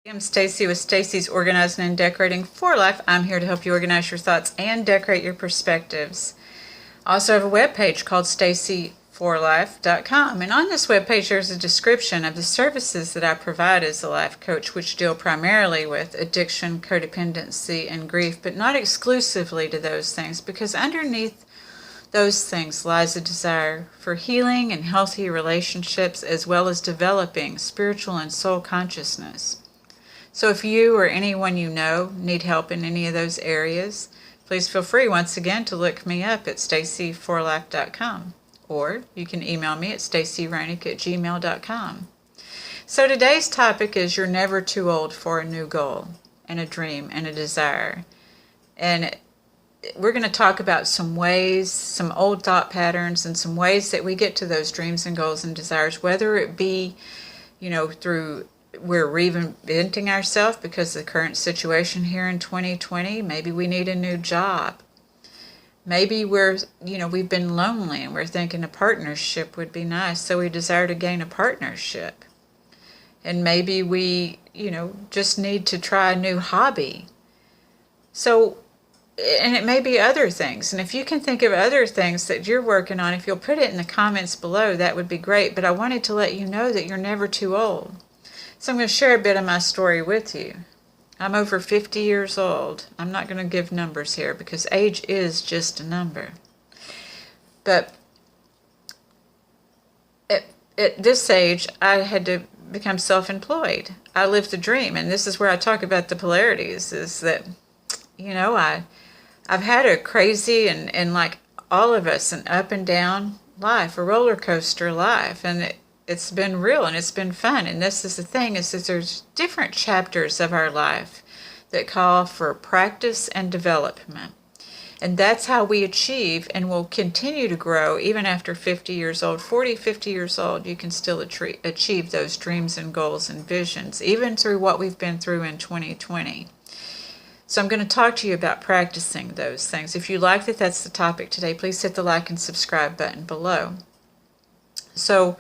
I'm Stacy with Stacy's Organizing and Decorating for Life. I'm here to help you organize your thoughts and decorate your perspectives. I also have a webpage called stacyforlife.com, and on this webpage there's a description of the services that I provide as a life coach, which deal primarily with addiction, codependency, and grief, but not exclusively to those things, because underneath those things lies a desire for healing and healthy relationships, as well as developing spiritual and soul consciousness. So if you or anyone you know need help in any of those areas, please feel free once again to look me up at stacyforlife.com, or you can email me at stacyreinick@gmail.com. So today's topic is you're never too old for a new goal and a dream and a desire. And we're going to talk about some ways, some old thought patterns, and some ways that we get to those dreams and goals and desires, whether it be, through we're reinventing ourselves because of the current situation here in 2020. Maybe we need a new job. Maybe we've been lonely and we're thinking a partnership would be nice, so we desire to gain a partnership. And maybe we, just need to try a new hobby. So, and it may be other things. And if you can think of other things that you're working on, if you'll put it in the comments below, that would be great. But I wanted to let you know that you're never too old. So I'm going to share a bit of my story with you. I'm over 50 years old. I'm not going to give numbers here because age is just a number. But at this age, I had to become self-employed. I lived the dream, and this is where I talk about the polarities, is that, I've had a crazy and like all of us, an up and down life, a roller coaster life, and it's been real and it's been fun. And this is the thing, is that there's different chapters of our life that call for practice and development. And that's how we achieve and will continue to grow even after 50 years old. 40, 50 years old, you can still achieve those dreams and goals and visions, even through what we've been through in 2020. So I'm going to talk to you about practicing those things. If you like that that's the topic today, please hit the like and subscribe button below. So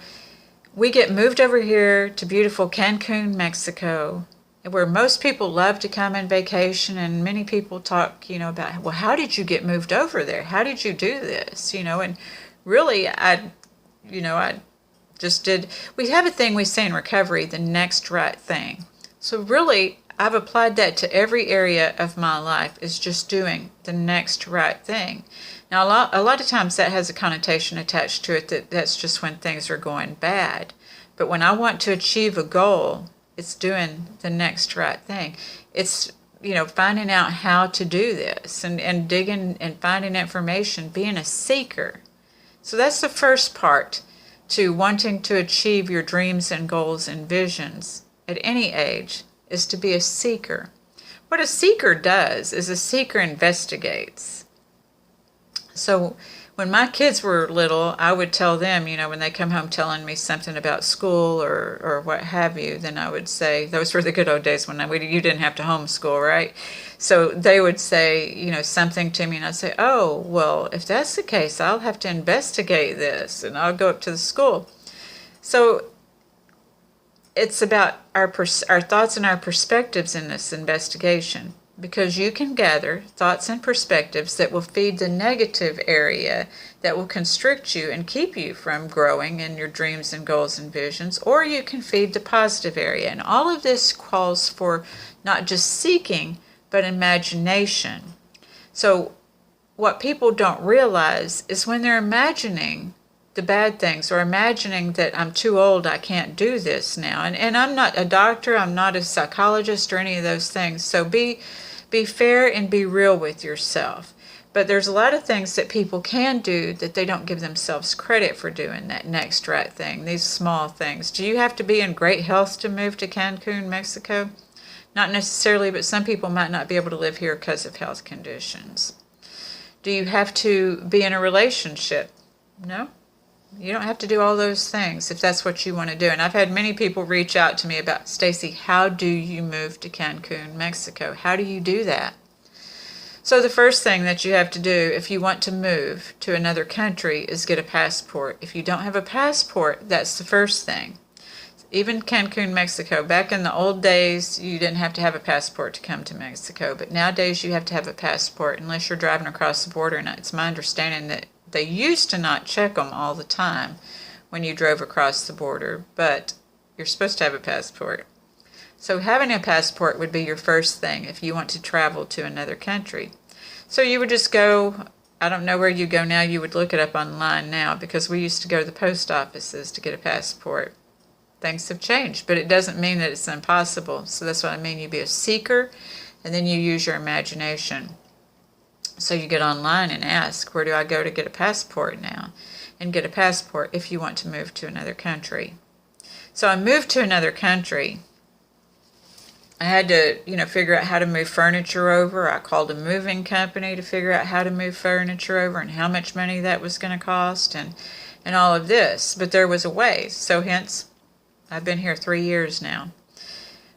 we get moved over here to beautiful Cancun, Mexico, where most people love to come and vacation, and many people talk, about, well, how did you get moved over there? How did you do this? And really, I just did. We have a thing we say in recovery, the next right thing. So really, I've applied that to every area of my life, is just doing the next right thing. Now, a lot of times that has a connotation attached to it that's just when things are going bad. But when I want to achieve a goal, it's doing the next right thing. It's, finding out how to do this and digging and finding information, being a seeker. So that's the first part to wanting to achieve your dreams and goals and visions at any age, is to be a seeker. What a seeker does is a seeker investigates. So when my kids were little, I would tell them, when they come home telling me something about school or what have you, then I would say, those were the good old days when you didn't have to homeschool, right? So they would say, something to me, and I'd say, oh, well, if that's the case, I'll have to investigate this, and I'll go up to the school. So it's about our thoughts and our perspectives in this investigation, because you can gather thoughts and perspectives that will feed the negative area that will constrict you and keep you from growing in your dreams and goals and visions, or you can feed the positive area. And all of this calls for not just seeking, but imagination. So what people don't realize is when they're imagining the bad things, or imagining that I'm too old, I can't do this now. And I'm not a doctor, I'm not a psychologist or any of those things. So be fair and be real with yourself. But there's a lot of things that people can do that they don't give themselves credit for doing, that next right thing, these small things. Do you have to be in great health to move to Cancun, Mexico? Not necessarily, but some people might not be able to live here because of health conditions. Do you have to be in a relationship? No. You don't have to do all those things if that's what you want to do. And I've had many people reach out to me about, Stacy, how do you move to Cancun, Mexico? How do you do that? So the first thing that you have to do if you want to move to another country is get a passport. If you don't have a passport, that's the first thing. Even Cancun, Mexico. Back in the old days, you didn't have to have a passport to come to Mexico, but nowadays you have to have a passport unless you're driving across the border. And it's my understanding that they used to not check them all the time when you drove across the border, but you're supposed to have a passport. So having a passport would be your first thing if you want to travel to another country. So you would just go, I don't know where you go now, you would look it up online now, because we used to go to the post offices to get a passport. Things have changed, but it doesn't mean that it's impossible. So that's what I mean. You be a seeker, and then you use your imagination. So you get online and ask, where do I go to get a passport now? And get a passport if you want to move to another country. So I moved to another country. I had to, figure out how to move furniture over. I called a moving company to figure out how to move furniture over and how much money that was going to cost and all of this. But there was a way. So hence, I've been here 3 years now.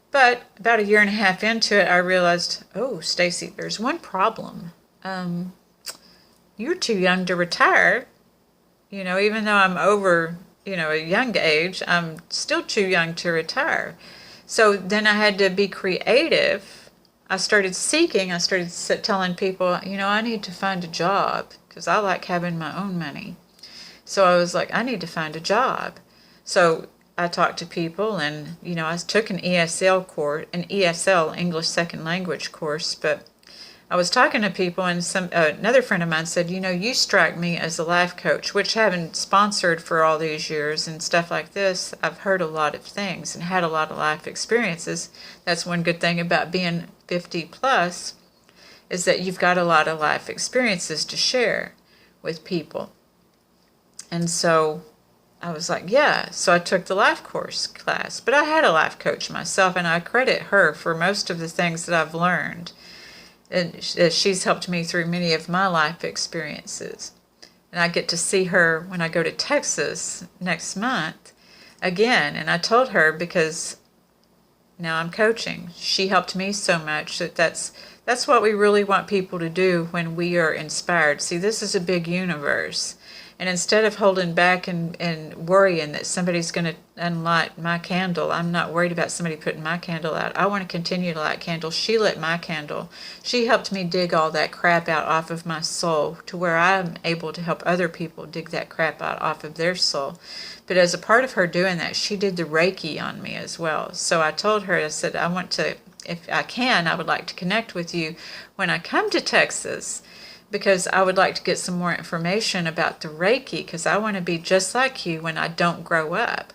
But about 1.5 years into it, I realized, oh, Stacy, there's one problem. You're too young to retire. Even though I'm over, a young age, I'm still too young to retire. So then I had to be creative. I started seeking. I started telling people, I need to find a job because I like having my own money. So I was like, I need to find a job. So I talked to people, and I took an ESL course, an ESL, English Second Language course. But I was talking to people, and another friend of mine said, you strike me as a life coach, which having sponsored for all these years and stuff like this, I've heard a lot of things and had a lot of life experiences. That's one good thing about being 50 plus, is that you've got a lot of life experiences to share with people. And so I was like, yeah. So I took the life course class. But I had a life coach myself, and I credit her for most of the things that I've learned. And she's helped me through many of my life experiences. And I get to see her when I go to Texas next month again. And I told her, because now I'm coaching, she helped me so much that's what we really want people to do when we are inspired. See, this is a big universe. And instead of holding back and worrying that somebody's going to unlight my candle, I'm not worried about somebody putting my candle out. I want to continue to light candles. She lit my candle. She helped me dig all that crap out off of my soul to where I'm able to help other people dig that crap out off of their soul. But as a part of her doing that, she did the Reiki on me as well. So I told her, I said, I want to, if I can, I would like to connect with you when I come to Texas, because I would like to get some more information about the Reiki, because I want to be just like you when I don't grow up.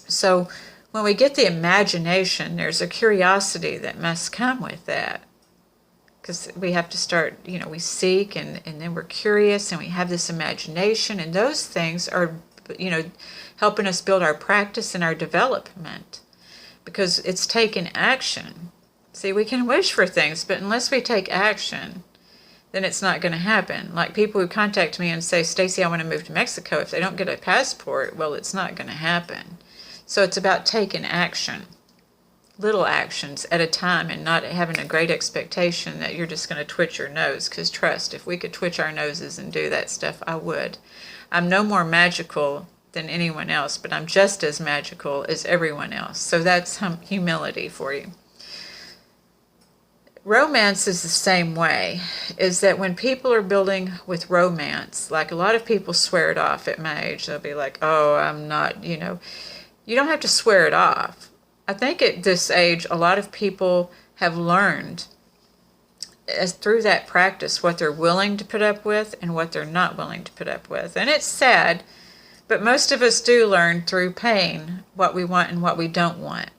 So when we get the imagination, there's a curiosity that must come with that. Because we have to start, we seek, and then we're curious, and we have this imagination, and those things are, helping us build our practice and our development, because it's taking action. See, we can wish for things, but unless we take action, then it's not going to happen. Like people who contact me and say, Stacy, I want to move to Mexico. If they don't get a passport, well, it's not going to happen. So it's about taking action, little actions at a time, and not having a great expectation that you're just going to twitch your nose. Because trust, if we could twitch our noses and do that stuff, I would. I'm no more magical than anyone else, but I'm just as magical as everyone else. So that's humility for you. Romance is the same way, is that when people are building with romance, like a lot of people swear it off at my age. They'll be like, oh, I'm not, you don't have to swear it off. I think at this age, a lot of people have learned through that practice what they're willing to put up with and what they're not willing to put up with. And it's sad, but most of us do learn through pain what we want and what we don't want.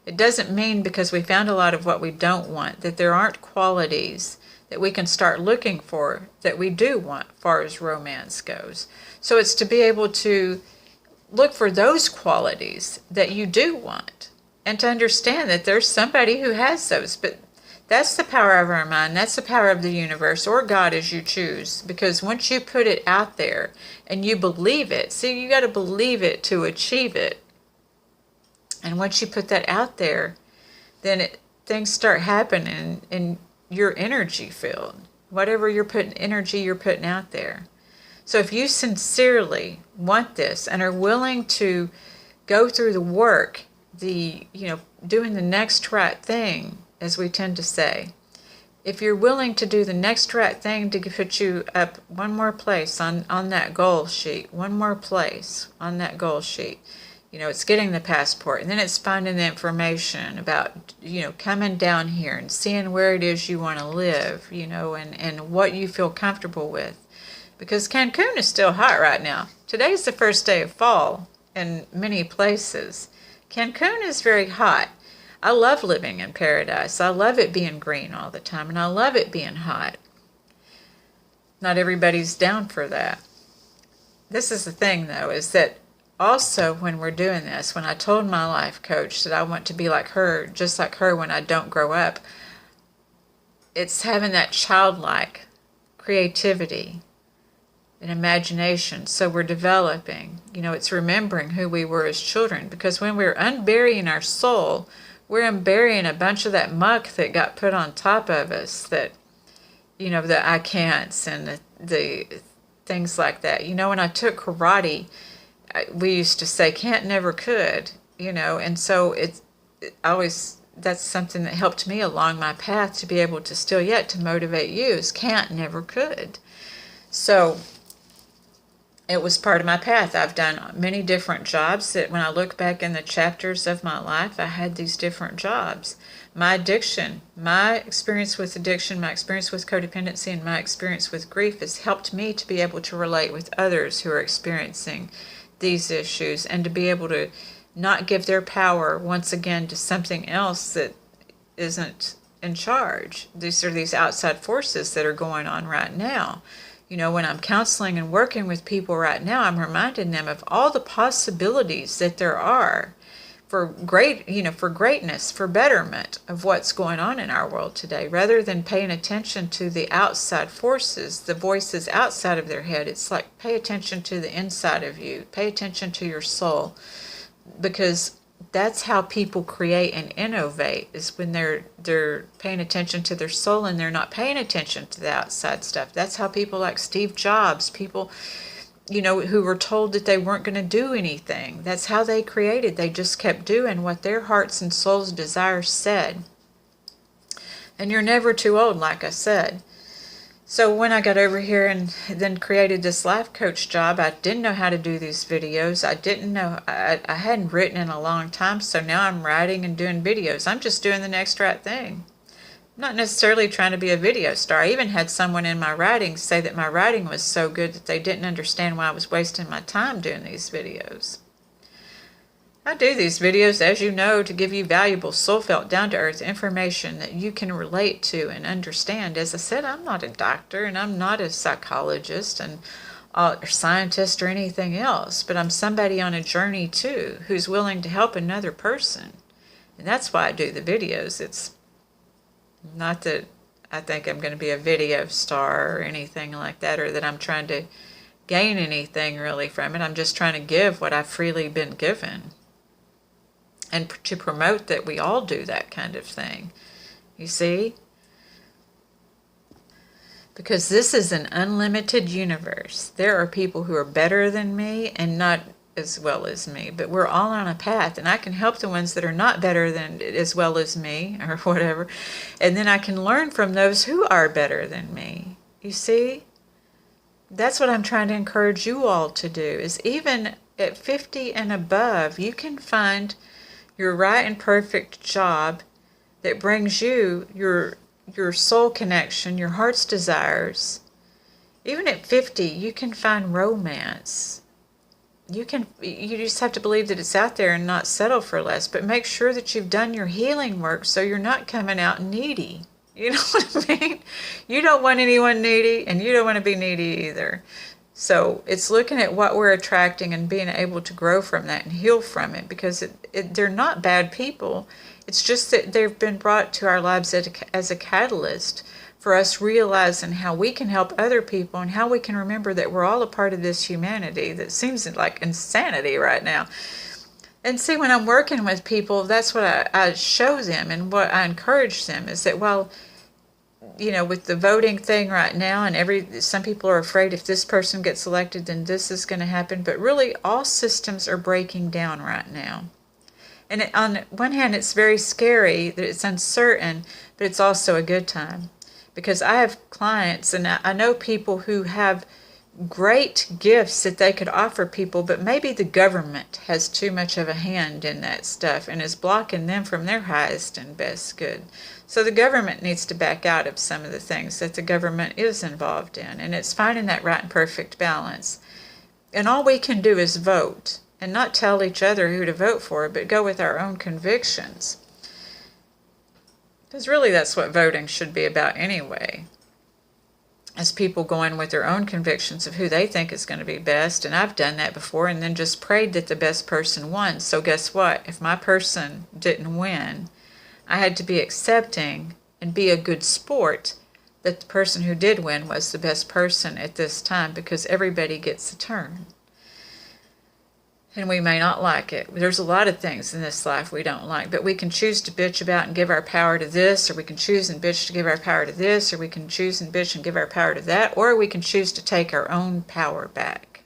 It doesn't mean because we found a lot of what we don't want that there aren't qualities that we can start looking for that we do want as far as romance goes. So it's to be able to look for those qualities that you do want and to understand that there's somebody who has those. But that's the power of our mind. That's the power of the universe, or God, as you choose. Because once you put it out there and you believe it, see, you got to believe it to achieve it. And once you put that out there, then things start happening in your energy field. Whatever you're putting out there. So if you sincerely want this and are willing to go through the work, doing the next right thing, as we tend to say. If you're willing to do the next right thing to put you up one more place on that goal sheet, one more place on that goal sheet, it's getting the passport, and then it's finding the information about, coming down here and seeing where it is you want to live, and what you feel comfortable with. Because Cancun is still hot right now. Today's the first day of fall in many places. Cancun is very hot. I love living in paradise. I love it being green all the time, and I love it being hot. Not everybody's down for that. This is the thing, though, is that also when we're doing this, when I told my life coach that I want to be like her, just like her when I don't grow up, it's having that childlike creativity and imagination. So we're developing, it's remembering who we were as children, because when we're unburying our soul, we're unburying a bunch of that muck that got put on top of us, that, the I can'ts and the things like that. When I took karate, we used to say can't never could, and so that's something that helped me along my path to be able to still yet to motivate you, is can't never could. So it was part of my path. I've done many different jobs that when I look back in the chapters of my life, I had these different jobs. My addiction, my experience with addiction, my experience with codependency, and my experience with grief has helped me to be able to relate with others who are experiencing these issues, and to be able to not give their power once again to something else that isn't in charge. These are these outside forces that are going on right now. When I'm counseling and working with people right now, I'm reminding them of all the possibilities that there are for greatness, for betterment of what's going on in our world today, rather than paying attention to the outside forces, the voices outside of their head. It's like, pay attention to the inside of you, pay attention to your soul, because that's how people create and innovate, is when they're paying attention to their soul and they're not paying attention to the outside stuff. That's how people like Steve Jobs, people, who were told that they weren't going to do anything, that's how they created. They just kept doing what their hearts and souls' desires said. And you're never too old, like I said. So when I got over here and then created this life coach job, I didn't know how to do these videos. I didn't know, I hadn't written in a long time, so now I'm writing and doing videos. I'm just doing the next right thing. I'm not necessarily trying to be a video star. I even had someone in my writing say that my writing was so good that they didn't understand why I was wasting my time doing these videos. I do these videos, as you know, to give you valuable, soul-felt, down-to-earth information that you can relate to and understand. As I said, I'm not a doctor, and I'm not a psychologist and or scientist or anything else, but I'm somebody on a journey, too, who's willing to help another person. And that's why I do the videos. It's not that I think I'm going to be a video star or anything like that, or that I'm trying to gain anything really from it. I'm just trying to give what I've freely been given, and to promote that we all do that kind of thing, you see? Because this is an unlimited universe. There are people who are better than me and not as well as me, but we're all on a path, and I can help the ones that are not better than as well as me or whatever, and then I can learn from those who are better than me, you see? That's what I'm trying to encourage you all to do, is even at 50 and above, you can find your right and perfect job that brings you your soul connection, your heart's desires. Even at 50, you can find romance. You just have to believe that it's out there and not settle for less, but make sure that you've done your healing work so you're not coming out needy. You know what I mean? You don't want anyone needy, and you don't want to be needy either. So it's looking at what we're attracting and being able to grow from that and heal from it, because they're not bad people. It's just that they've been brought to our lives as a catalyst for us realizing how we can help other people, and how we can remember that we're all a part of this humanity that seems like insanity right now. And see, when I'm working with people, that's what I show them, and what I encourage them is that, well, with the voting thing right now, and some people are afraid if this person gets elected, then this is going to happen. But really, all systems are breaking down right now. And on one hand, it's very scary that it's uncertain, but it's also a good time. Because I have clients, and I know people who have great gifts that they could offer people, but maybe the government has too much of a hand in that stuff and is blocking them from their highest and best good. So the government needs to back out of some of the things that the government is involved in, and it's finding that right and perfect balance. And all we can do is vote, and not tell each other who to vote for, but go with our own convictions. Because really that's what voting should be about anyway. As people going with their own convictions of who they think is going to be best. And I've done that before and then just prayed that the best person won. So guess what? If my person didn't win, I had to be accepting and be a good sport that the person who did win was the best person at this time, because everybody gets a turn. And we may not like it. There's a lot of things in this life we don't like, but we can choose to bitch about and give our power to this, or we can choose and bitch to give our power to this, or we can choose and bitch and give our power to that, or we can choose to take our own power back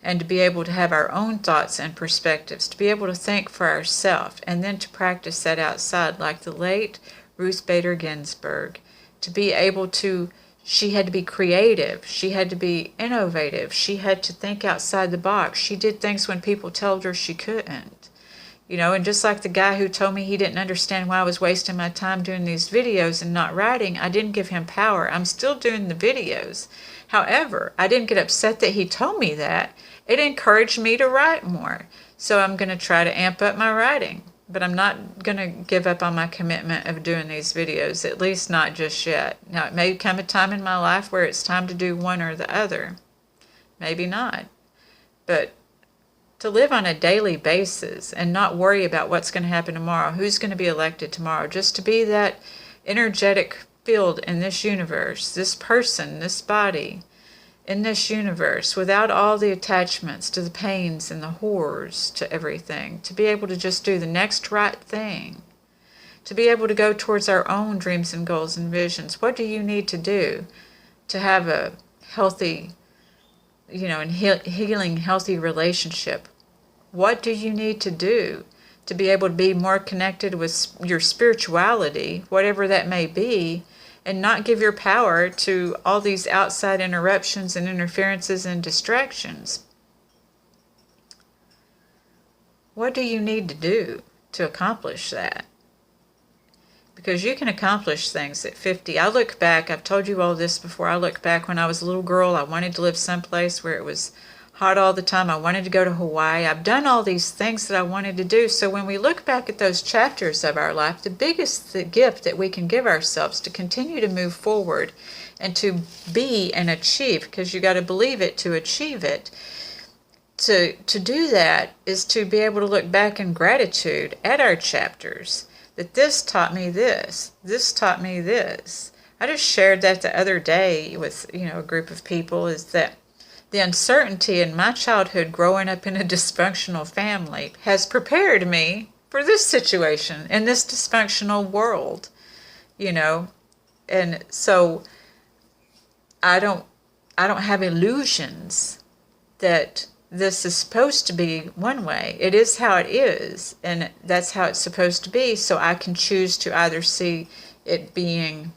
and to be able to have our own thoughts and perspectives, to be able to think for ourselves, and then to practice that outside, like the late Ruth Bader Ginsburg, to be able to. She had to be creative. She had to be innovative. She had to think outside the box. She did things when people told her she couldn't. And just like the guy who told me he didn't understand why I was wasting my time doing these videos and not writing, I didn't give him power. I'm still doing the videos. However, I didn't get upset that he told me that. It encouraged me to write more. So I'm going to try to amp up my writing. But I'm not going to give up on my commitment of doing these videos, at least not just yet. Now, it may come a time in my life where it's time to do one or the other. Maybe not. But to live on a daily basis and not worry about what's going to happen tomorrow, who's going to be elected tomorrow, just to be that energetic field in this universe, this person, this body, in this universe, without all the attachments to the pains and the horrors to everything, to be able to just do the next right thing, to be able to go towards our own dreams and goals and visions. What do you need to do to have a healthy, and healing, healthy relationship? What do you need to do to be able to be more connected with your spirituality, whatever that may be, and not give your power to all these outside interruptions and interferences and distractions? What do you need to do to accomplish that? Because you can accomplish things at 50. I look back, I've told you all this before, I look back when I was a little girl, I wanted to live someplace where it was hot all the time. I wanted to go to Hawaii. I've done all these things that I wanted to do. So when we look back at those chapters of our life, the biggest gift that we can give ourselves to continue to move forward and to be and achieve, because you got to believe it to achieve it, to do that is to be able to look back in gratitude at our chapters, that this taught me this taught me this. I just shared that the other day with a group of people, is that the uncertainty in my childhood growing up in a dysfunctional family has prepared me for this situation in this dysfunctional world, and so I don't have illusions that this is supposed to be one way. It is how it is, and that's how it's supposed to be. So I can choose to either see it being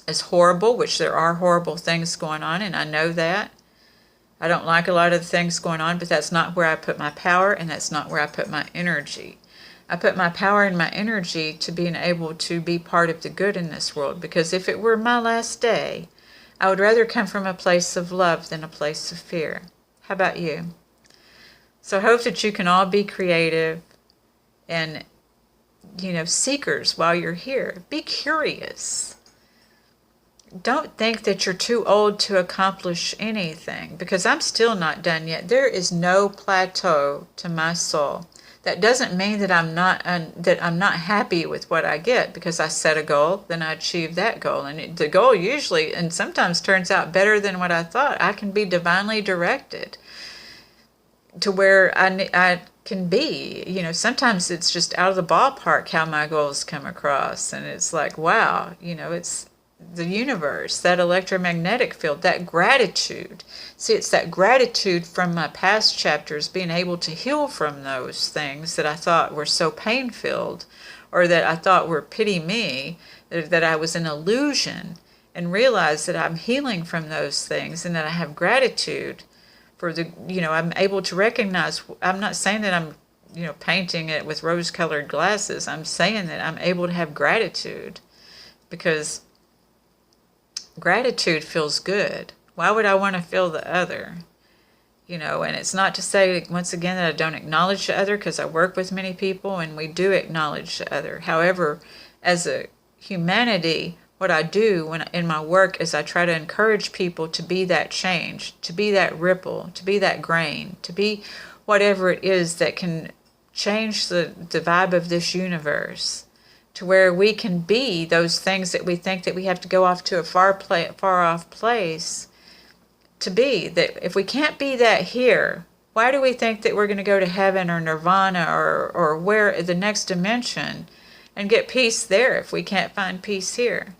as horrible, which there are horrible things going on, and I know that. I don't like a lot of the things going on, but that's not where I put my power, and that's not where I put my energy. I put my power and my energy to being able to be part of the good in this world, because if it were my last day, I would rather come from a place of love than a place of fear. How about you? So I hope that you can all be creative and, seekers while you're here. Be curious. Don't think that you're too old to accomplish anything, because I'm still not done yet. There is no plateau to my soul. That doesn't mean that I'm not happy with what I get, because I set a goal, then I achieve that goal, and the goal usually and sometimes turns out better than what I thought. I can be divinely directed to where I can be. Sometimes it's just out of the ballpark how my goals come across. And it's like, wow, it's the universe, that electromagnetic field, that gratitude. See, it's that gratitude from my past chapters, being able to heal from those things that I thought were so pain-filled, or that I thought were pity me, that I was an illusion, and realize that I'm healing from those things, and that I have gratitude for I'm able to recognize. I'm not saying that I'm, painting it with rose-colored glasses. I'm saying that I'm able to have gratitude, because gratitude feels good. Why would I want to feel the other? And it's not to say, once again, that I don't acknowledge the other, because I work with many people and we do acknowledge the other. However, as a humanity, what I do in my work is I try to encourage people to be that change, to be that ripple, to be that grain, to be whatever it is that can change the vibe of this universe, to where we can be those things that we think that we have to go off to a far off place to be. That if we can't be that here, why do we think that we're going to go to heaven or nirvana or where the next dimension and get peace there if we can't find peace here?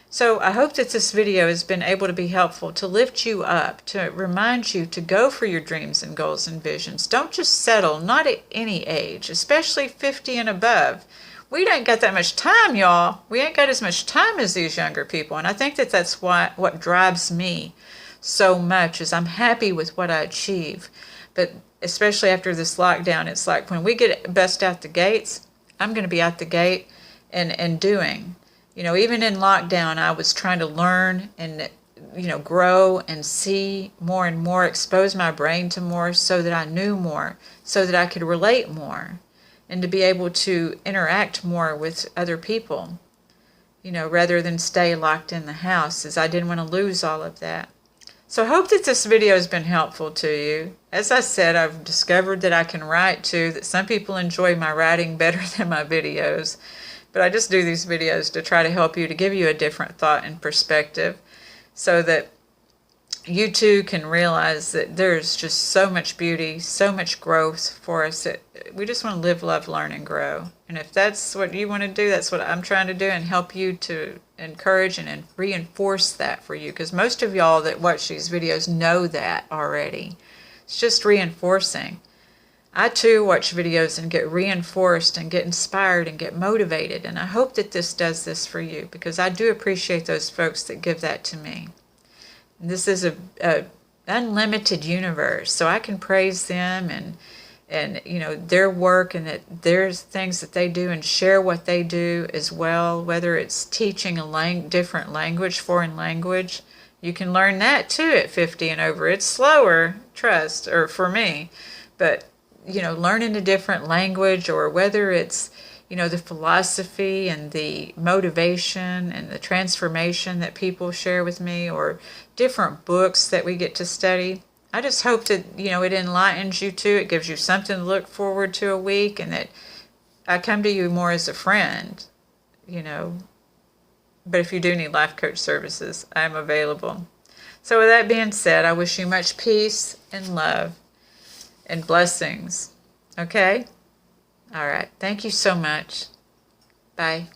So I hope that this video has been able to be helpful, to lift you up, to remind you to go for your dreams and goals and visions. Don't just settle, not at any age, especially 50 and above. We ain't got that much time, y'all. We ain't got as much time as these younger people. And I think that that's what drives me so much, is I'm happy with what I achieve. But especially after this lockdown, it's like when we get bust out the gates, I'm going to be out the gate and doing. Even in lockdown, I was trying to learn and, grow and see more and more, expose my brain to more, so that I knew more, so that I could relate more, and to be able to interact more with other people, rather than stay locked in the house, as I didn't want to lose all of that. So I hope that this video has been helpful to you. As I said, I've discovered that I can write too, that some people enjoy my writing better than my videos. But I just do these videos to try to help you, to give you a different thought and perspective, so that you too can realize that there's just so much beauty, so much growth for us, that we just want to live, love, learn, and grow. And if that's what you want to do, that's what I'm trying to do, and help you to encourage and reinforce that for you. Because most of y'all that watch these videos know that already. It's just reinforcing. I too watch videos and get reinforced and get inspired and get motivated. And I hope that this does this for you, because I do appreciate those folks that give that to me. And this is a unlimited universe, so I can praise them and their work, and that there's things that they do, and share what they do as well. Whether it's teaching a different language, foreign language, you can learn that too at 50 and over. It's slower, trust, or for me, but learning a different language, or whether it's, the philosophy and the motivation and the transformation that people share with me, or different books that we get to study. I just hope that, it enlightens you too. It gives you something to look forward to a week, and that I come to you more as a friend, But if you do need life coach services, I'm available. So with that being said, I wish you much peace and love and blessings. Okay? All right. Thank you so much. Bye.